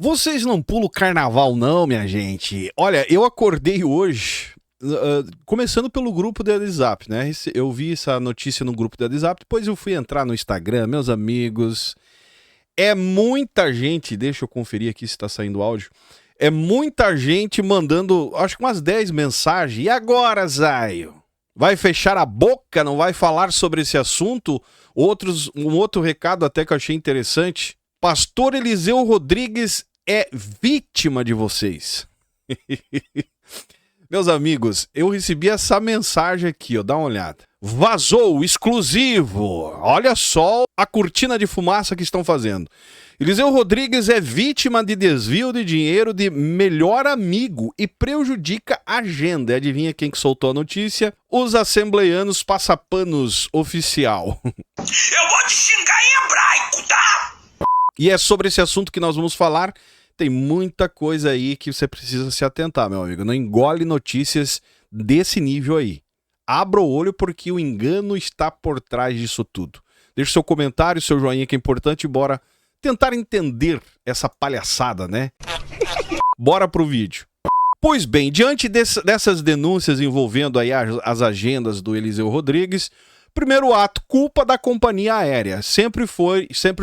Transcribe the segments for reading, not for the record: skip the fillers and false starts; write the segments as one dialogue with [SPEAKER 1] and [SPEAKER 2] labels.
[SPEAKER 1] Vocês não pulam o carnaval não, minha gente. Olha, eu acordei hoje, começando pelo grupo do WhatsApp, né? Eu vi essa notícia no grupo do WhatsApp, depois eu fui entrar no Instagram, meus amigos. É muita gente, deixa eu conferir aqui se tá saindo áudio. É muita gente mandando, acho que umas 10 mensagens. E agora, Zaio? Vai fechar a boca? Não vai falar sobre esse assunto? Um outro recado até que eu achei interessante. Pastor Eliseu Rodrigues é vítima de vocês. Meus amigos, eu recebi essa mensagem aqui, ó, dá uma olhada. Vazou, exclusivo. Olha só a cortina de fumaça que estão fazendo. Eliseu Rodrigues é vítima de desvio de dinheiro de melhor amigo e prejudica a agenda. Adivinha quem que soltou a notícia? Os assembleianos passapanos oficial.
[SPEAKER 2] Eu vou te xingar em hebraico, tá?
[SPEAKER 1] E é sobre esse assunto que nós vamos falar. Tem muita coisa aí que você precisa se atentar, meu amigo. Não engole notícias desse nível aí. Abra o olho porque o engano está por trás disso tudo. Deixe seu comentário, seu joinha que é importante e bora tentar entender essa palhaçada, né? Bora pro vídeo. Pois bem, diante dessas denúncias envolvendo aí as agendas do Eliseu Rodrigues, primeiro ato, culpa da companhia aérea. Sempre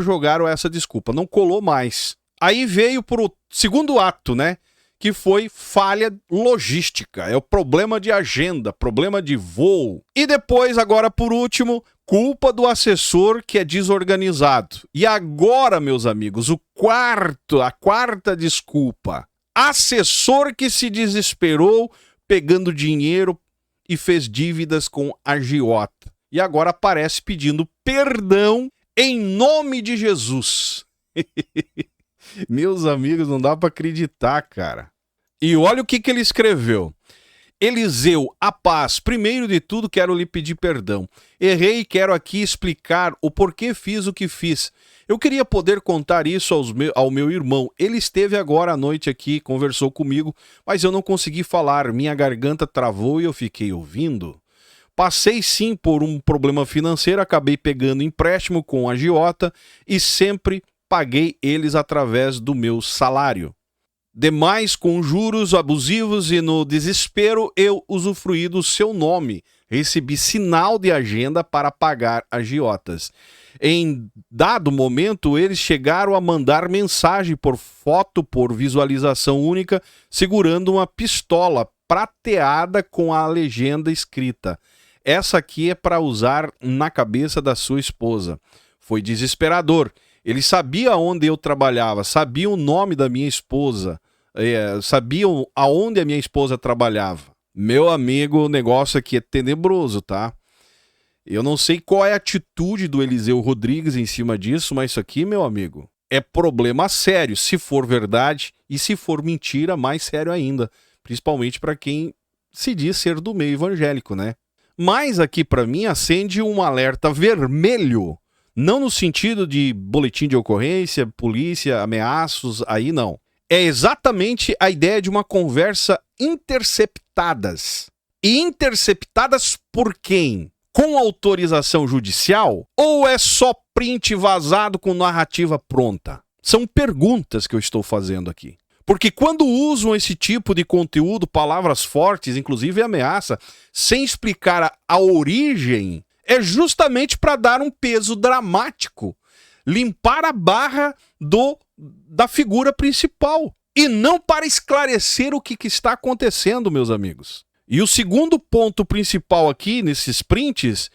[SPEAKER 1] jogaram essa desculpa, não colou mais. Aí veio pro segundo ato, né? Que foi falha logística. É o problema de agenda, problema de voo. E depois, agora por último, culpa do assessor que é desorganizado. E agora, meus amigos, a quarta desculpa. Assessor que se desesperou pegando dinheiro e fez dívidas com agiota. E agora aparece pedindo perdão em nome de Jesus. Meus amigos, não dá pra acreditar, cara. E olha o que ele escreveu. Eliseu, a paz. Primeiro de tudo, quero lhe pedir perdão. Errei e quero aqui explicar o porquê fiz o que fiz. Eu queria poder contar isso ao meu irmão. Ele esteve agora à noite aqui, conversou comigo, mas eu não consegui falar. Minha garganta travou e eu fiquei ouvindo. Passei sim por um problema financeiro, acabei pegando empréstimo com a agiota e sempre paguei eles através do meu salário. Demais com juros abusivos e no desespero eu usufruí do seu nome. Recebi sinal de agenda para pagar agiotas. Em dado momento, eles chegaram a mandar mensagem por foto, por visualização única, segurando uma pistola prateada com a legenda escrita: essa aqui é para usar na cabeça da sua esposa. Foi desesperador. Eles sabiam onde eu trabalhava, sabiam o nome da minha esposa, sabiam aonde a minha esposa trabalhava. Meu amigo, o negócio aqui é tenebroso, tá? Eu não sei qual é a atitude do Eliseu Rodrigues em cima disso, mas isso aqui, meu amigo, é problema sério. Se for verdade e se for mentira, mais sério ainda. Principalmente para quem se diz ser do meio evangélico, né? Mas aqui para mim acende um alerta vermelho. Não no sentido de boletim de ocorrência, polícia, ameaços, aí não. É exatamente a ideia de uma conversa interceptadas. E interceptadas por quem? Com autorização judicial? Ou é só print vazado com narrativa pronta? São perguntas que eu estou fazendo aqui. Porque quando usam esse tipo de conteúdo, palavras fortes, inclusive ameaça, sem explicar a origem, é justamente para dar um peso dramático, limpar a barra da figura principal, e não para esclarecer o que está acontecendo, meus amigos. E o segundo ponto principal aqui, nesses prints,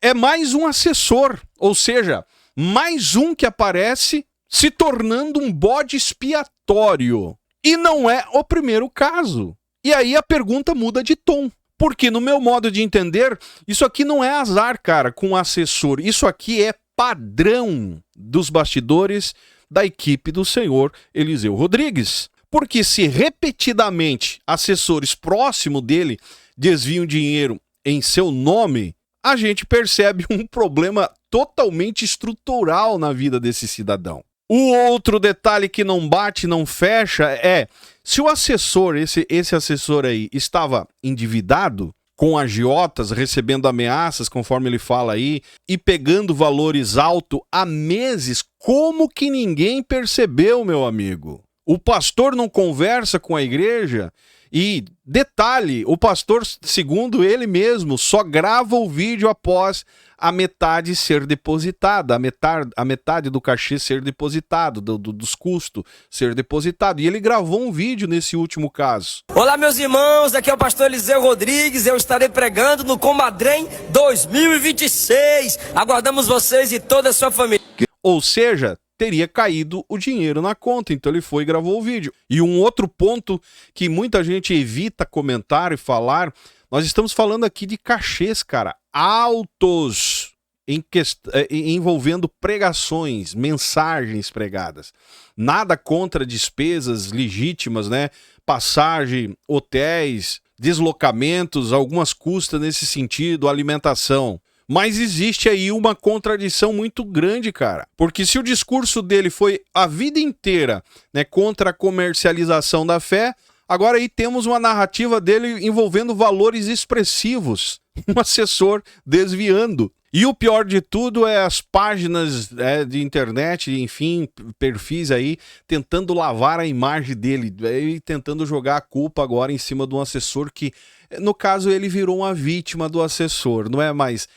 [SPEAKER 1] é mais um assessor, ou seja, mais um que aparece se tornando um bode expiatório. E não é o primeiro caso. E aí a pergunta muda de tom. Porque, no meu modo de entender, isso aqui não é azar, cara, com o assessor. Isso aqui é padrão dos bastidores da equipe do senhor Eliseu Rodrigues. Porque se repetidamente assessores próximos dele desviam dinheiro em seu nome, a gente percebe um problema totalmente estrutural na vida desse cidadão. O outro detalhe que não bate, não fecha é: se o assessor, esse assessor aí, estava endividado com agiotas, recebendo ameaças, conforme ele fala aí, e pegando valores altos há meses, como que ninguém percebeu, meu amigo? O pastor não conversa com a igreja e, detalhe, o pastor, segundo ele mesmo, só grava o vídeo após a metade ser depositada, a metade do cachê ser depositado, dos custos ser depositado. E ele gravou um vídeo nesse último caso.
[SPEAKER 3] Olá, meus irmãos, aqui é o pastor Eliseu Rodrigues, eu estarei pregando no Comadrem 2026. Aguardamos vocês e toda a sua família.
[SPEAKER 1] Ou seja, teria caído o dinheiro na conta, então ele foi e gravou o vídeo. E um outro ponto que muita gente evita comentar e falar, nós estamos falando aqui de cachês, cara, altos, envolvendo pregações, mensagens pregadas. Nada contra despesas legítimas, né? Passagem, hotéis, deslocamentos, algumas custas nesse sentido, alimentação. Mas existe aí uma contradição muito grande, cara. Porque se o discurso dele foi a vida inteira, né, contra a comercialização da fé, agora aí temos uma narrativa dele envolvendo valores expressivos. Um assessor desviando. E o pior de tudo é as páginas de internet, enfim, perfis aí, tentando lavar a imagem dele e tentando jogar a culpa agora em cima de um assessor que, no caso, ele virou uma vítima do assessor, não é mais...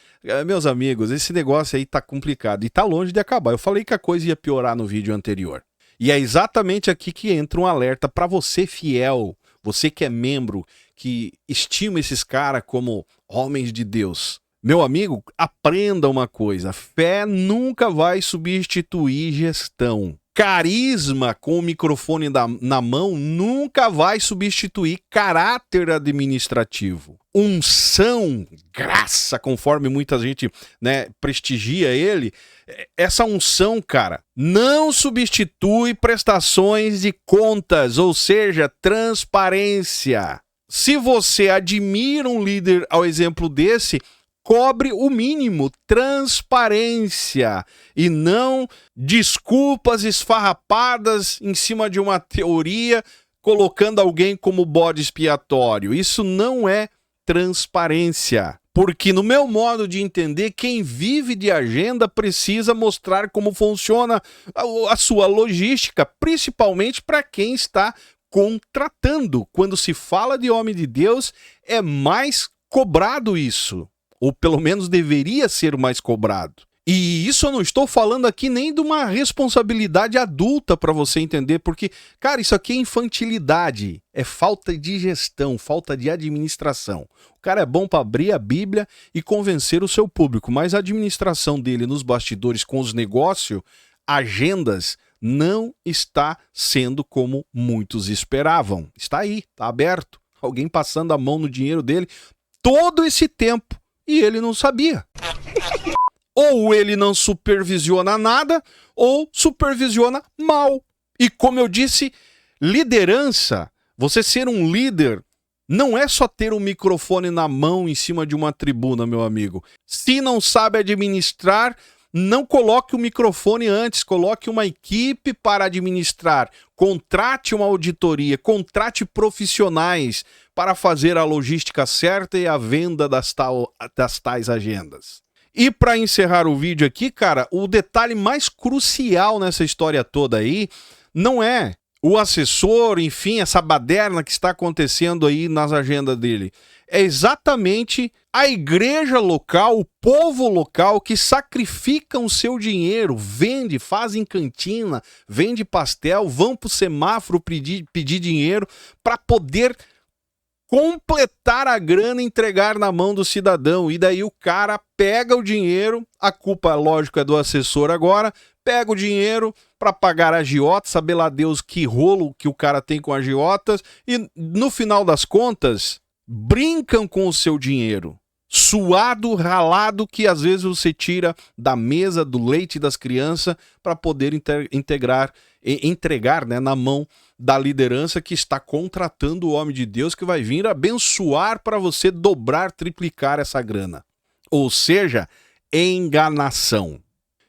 [SPEAKER 1] Meus amigos, esse negócio aí tá complicado e tá longe de acabar. Eu falei que a coisa ia piorar no vídeo anterior. E é exatamente aqui que entra um alerta para você fiel, você que é membro, que estima esses caras como homens de Deus. Meu amigo, aprenda uma coisa, fé nunca vai substituir gestão. Carisma com o microfone na mão nunca vai substituir caráter administrativo. Unção, graça, conforme muita gente, né, prestigia ele, essa unção, cara, não substitui prestações de contas, ou seja, transparência. Se você admira um líder ao exemplo desse, cobre o mínimo, transparência, e não desculpas esfarrapadas em cima de uma teoria, colocando alguém como bode expiatório. Isso não é transparência. Porque no meu modo de entender, quem vive de agenda precisa mostrar como funciona a sua logística, principalmente para quem está contratando. Quando se fala de homem de Deus, é mais cobrado isso. Ou pelo menos deveria ser mais cobrado. E isso eu não estou falando aqui nem de uma responsabilidade adulta para você entender, porque, cara, isso aqui é infantilidade, é falta de gestão, falta de administração. O cara é bom para abrir a Bíblia e convencer o seu público, mas a administração dele nos bastidores com os negócios, agendas, não está sendo como muitos esperavam. Está aí, está aberto. Alguém passando a mão no dinheiro dele todo esse tempo. E ele não sabia. Ou ele não supervisiona nada, ou supervisiona mal. E como eu disse, liderança, você ser um líder, não é só ter um microfone na mão em cima de uma tribuna, meu amigo. Se não sabe administrar, não coloque o microfone antes, coloque uma equipe para administrar. Contrate uma auditoria, contrate profissionais para fazer a logística certa e a venda das tais agendas. E para encerrar o vídeo aqui, cara, o detalhe mais crucial nessa história toda aí não é o assessor, enfim, essa baderna que está acontecendo aí nas agendas dele. É exatamente a igreja local, o povo local que sacrificam o seu dinheiro, vende, fazem cantina, vende pastel, vão para o semáforo pedir dinheiro para poder completar a grana e entregar na mão do cidadão. E daí o cara pega o dinheiro, a culpa, lógico, é do assessor agora, pega o dinheiro para pagar agiota, saber lá Deus que rolo que o cara tem com agiotas, e no final das contas, brincam com o seu dinheiro. Suado, ralado, que às vezes você tira da mesa, do leite das crianças, para poder entregar, né, na mão da liderança que está contratando o homem de Deus que vai vir abençoar para você dobrar, triplicar essa grana. Ou seja, enganação.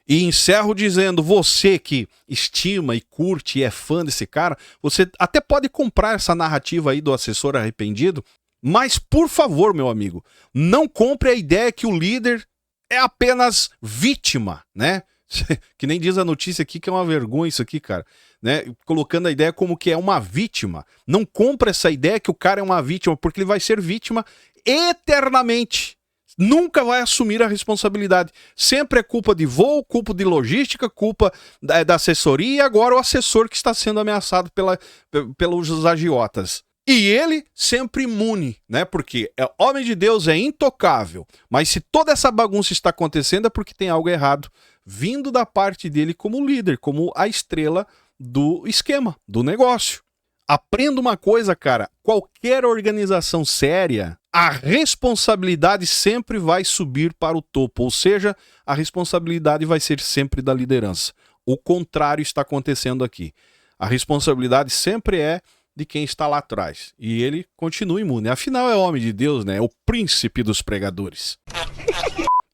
[SPEAKER 1] E encerro dizendo, você que estima e curte e é fã desse cara, você até pode comprar essa narrativa aí do assessor arrependido, mas por favor, meu amigo, não compre a ideia que o líder é apenas vítima, né? Que nem diz a notícia aqui que é uma vergonha isso aqui, cara. Né? Colocando a ideia como que é uma vítima. Não compra essa ideia que o cara é uma vítima, porque ele vai ser vítima eternamente. Nunca vai assumir a responsabilidade. Sempre é culpa de voo, culpa de logística, culpa da assessoria e agora o assessor que está sendo ameaçado pelos agiotas. E ele sempre imune, né? Porque homem de Deus é intocável. Mas se toda essa bagunça está acontecendo é porque tem algo errado vindo da parte dele como líder, como a estrela do esquema, do negócio. Aprenda uma coisa, cara. Qualquer organização séria, a responsabilidade sempre vai subir para o topo. Ou seja, a responsabilidade vai ser sempre da liderança. O contrário está acontecendo aqui. A responsabilidade sempre é de quem está lá atrás. E ele continua imune. Afinal, é homem de Deus, né? É o príncipe dos pregadores.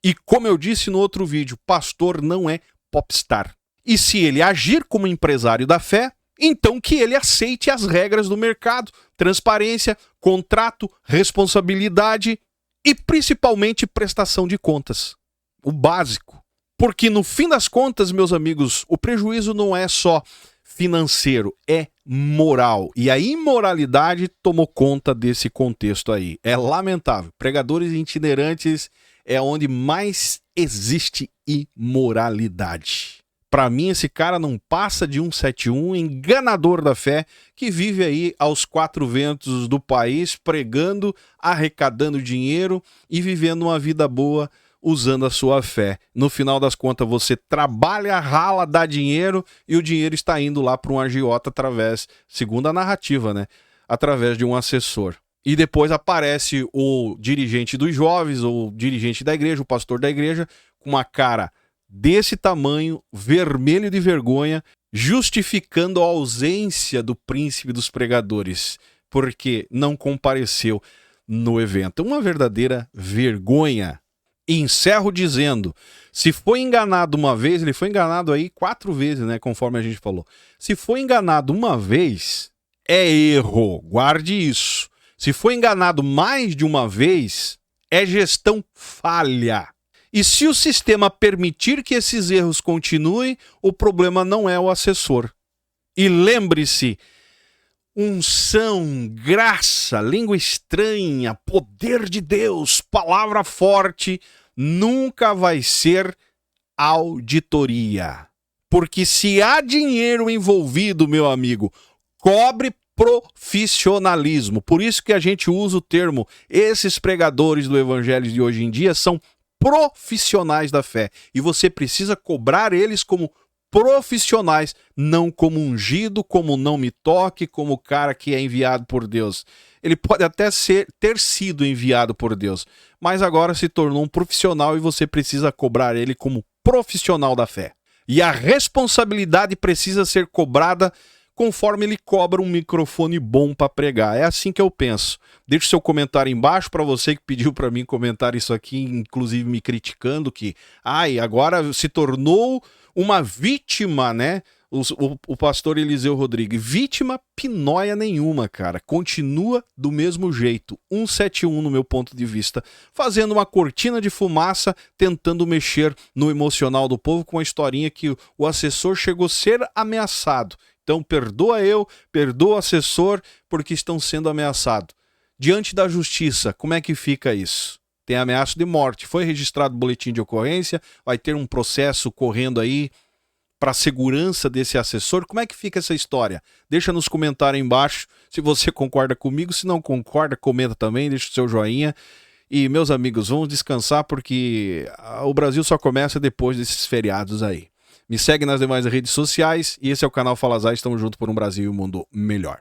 [SPEAKER 1] E como eu disse no outro vídeo, pastor não é popstar. E se ele agir como empresário da fé, então que ele aceite as regras do mercado, transparência, contrato, responsabilidade e principalmente prestação de contas. O básico. Porque no fim das contas, meus amigos, o prejuízo não é só financeiro, é moral. E a imoralidade tomou conta desse contexto aí. É lamentável. Pregadores itinerantes é onde mais existe imoralidade. Para mim, esse cara não passa de um 171, enganador da fé, que vive aí aos quatro ventos do país, pregando, arrecadando dinheiro e vivendo uma vida boa usando a sua fé. No final das contas, você trabalha, rala, dá dinheiro e o dinheiro está indo lá para um agiota através, segundo a narrativa, né? Através de um assessor. E depois aparece o dirigente dos jovens, ou dirigente da igreja, o pastor da igreja, com uma cara desse tamanho, vermelho de vergonha, justificando a ausência do príncipe dos pregadores, porque não compareceu no evento. Uma verdadeira vergonha. E encerro dizendo, se foi enganado uma vez, ele foi enganado aí 4 vezes, né, conforme a gente falou. Se foi enganado uma vez, é erro, guarde isso. Se foi enganado mais de uma vez, é gestão falha. E se o sistema permitir que esses erros continuem, o problema não é o assessor. E lembre-se, unção, graça, língua estranha, poder de Deus, palavra forte, nunca vai ser auditoria. Porque se há dinheiro envolvido, meu amigo, cobre profissionalismo. Por isso que a gente usa o termo, esses pregadores do evangelho de hoje em dia são profissionais da fé. E você precisa cobrar eles como profissionais, não como ungido, como não me toque, como o cara que é enviado por Deus. Ele pode até ter sido enviado por Deus, mas agora se tornou um profissional e você precisa cobrar ele como profissional da fé. E a responsabilidade precisa ser cobrada conforme ele cobra um microfone bom para pregar. É assim que eu penso. Deixe seu comentário embaixo para você que pediu para mim comentar isso aqui, inclusive me criticando que, agora se tornou uma vítima, né? O pastor Eliseu Rodrigues. Vítima pinóia nenhuma, cara. Continua do mesmo jeito. 171 no meu ponto de vista. Fazendo uma cortina de fumaça, tentando mexer no emocional do povo com a historinha que o assessor chegou a ser ameaçado. Então perdoa eu, perdoa o assessor, porque estão sendo ameaçados. Diante da justiça, como é que fica isso? Tem ameaça de morte. Foi registrado boletim de ocorrência, vai ter um processo correndo aí para a segurança desse assessor. Como é que fica essa história? Deixa nos comentários aí embaixo se você concorda comigo. Se não concorda, comenta também, deixa o seu joinha. E, meus amigos, vamos descansar porque o Brasil só começa depois desses feriados aí. Me segue nas demais redes sociais e esse é o canal Fala Zay. Estamos juntos por um Brasil e um mundo melhor.